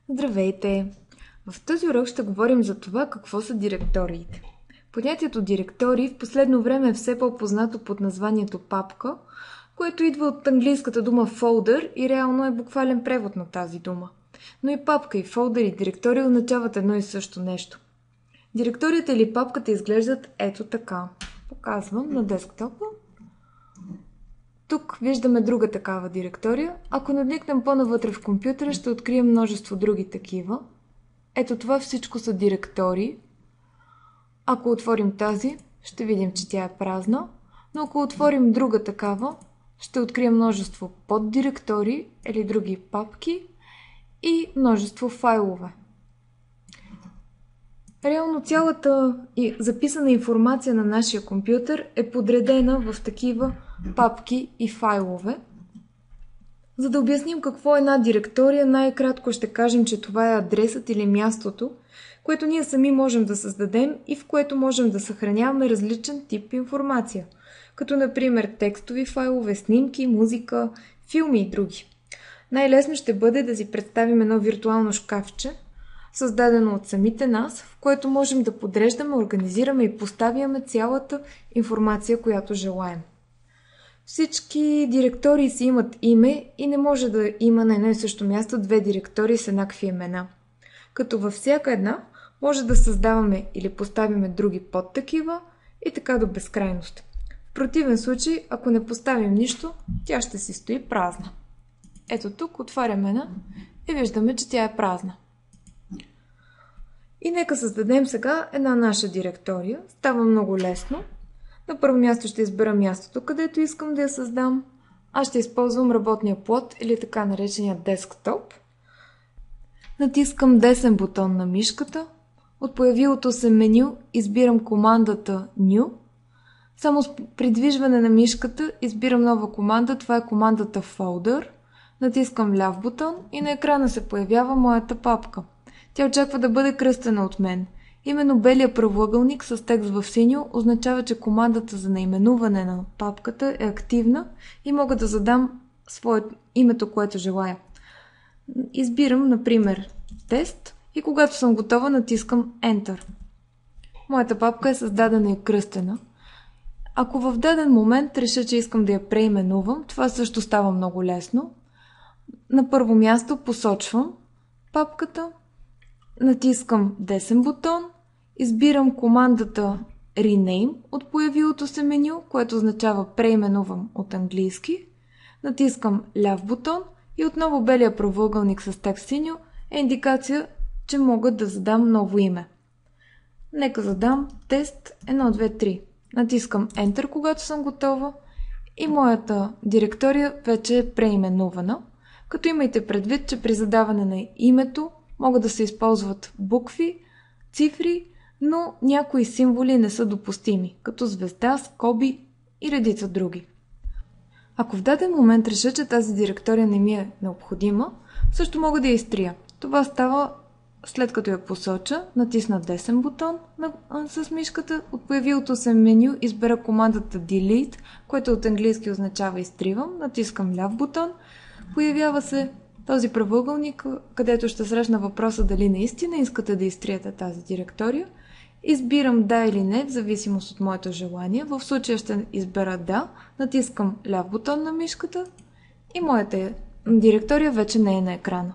Здравейте! В този урок ще говорим за това какво са директориите. Понятието директории в последно време е все по-познато под названието папка, което идва от английската дума folder и реално е буквален превод на тази дума. Но и папка, и фолдър, и директория означават едно и също нещо. Директорията или папката изглеждат ето така. Показвам на десктопа. Тук виждаме друга такава директория. Ако надникнем по-навътре в компютъра, ще открием множество други такива. Ето това всичко са директории. Ако отворим тази, ще видим, че тя е празна, но ако отворим друга такава, ще открием множество поддиректории или други папки и множество файлове. Реално цялата записана информация на нашия компютър е подредена в такива папки и файлове. За да обясним какво е една директория, най-кратко ще кажем, че това е адресът или мястото, което ние сами можем да създадем и в което можем да съхраняваме различен тип информация, като например текстови файлове, снимки, музика, филми и други. Най-лесно ще бъде да си представим едно виртуално шкафче, създадено от самите нас, в което можем да подреждаме, организираме и поставяме цялата информация, която желаем. Всички директории си имат име и не може да има на едно и също място две директории с еднакви имена. Като във всяка една може да създаваме или поставяме други под такива и така до безкрайност. В противен случай, ако не поставим нищо, тя ще си стои празна. Ето тук отваряме една и виждаме, че тя е празна. И нека създадем сега една наша директория. Става много лесно. На първо място ще избера мястото, където искам да я създам. Аз ще използвам работния плод или така наречения десктоп. Натискам десен бутон на мишката. От появилото се меню избирам командата New. Само с придвижване на мишката избирам нова команда. Това е командата Folder. Натискам ляв бутон и на екрана се появява моята папка. Тя очаква да бъде кръстена от мен. Именно белия правоъгълник с текст в синьо означава, че командата за наименуване на папката е активна и мога да задам името, което желая. Избирам, например, тест и когато съм готова, натискам Enter. Моята папка е създадена и кръстена. Ако в даден момент реша, че искам да я преименувам, това също става много лесно. На първо място посочвам папката, натискам десен бутон, избирам командата Rename от появилото се меню, което означава преименувам от английски, натискам ляв бутон и отново белия правоъгълник с текст синьо е индикация, че мога да задам ново име. Нека задам тест 1, 2, 3. Натискам Enter, когато съм готова и моята директория вече е преименувана, като имайте предвид, че при задаване на името могат да се използват букви, цифри, но някои символи не са допустими, като звезда, скоби и редица други. Ако в даден момент реша, че тази директория не ми е необходима, също мога да я изтрия. Това става след като я посоча, натисна десен бутон с мишката, от появилото се меню избера командата Delete, което от английски означава изтривам, натискам ляв бутон, появява се този правоъгълник, където ще срещна въпроса дали наистина искате да изтриете тази директория. Избирам да или не, в зависимост от моето желание. В случая ще избера да, натискам ляв бутон на мишката и моята директория вече не е на екрана.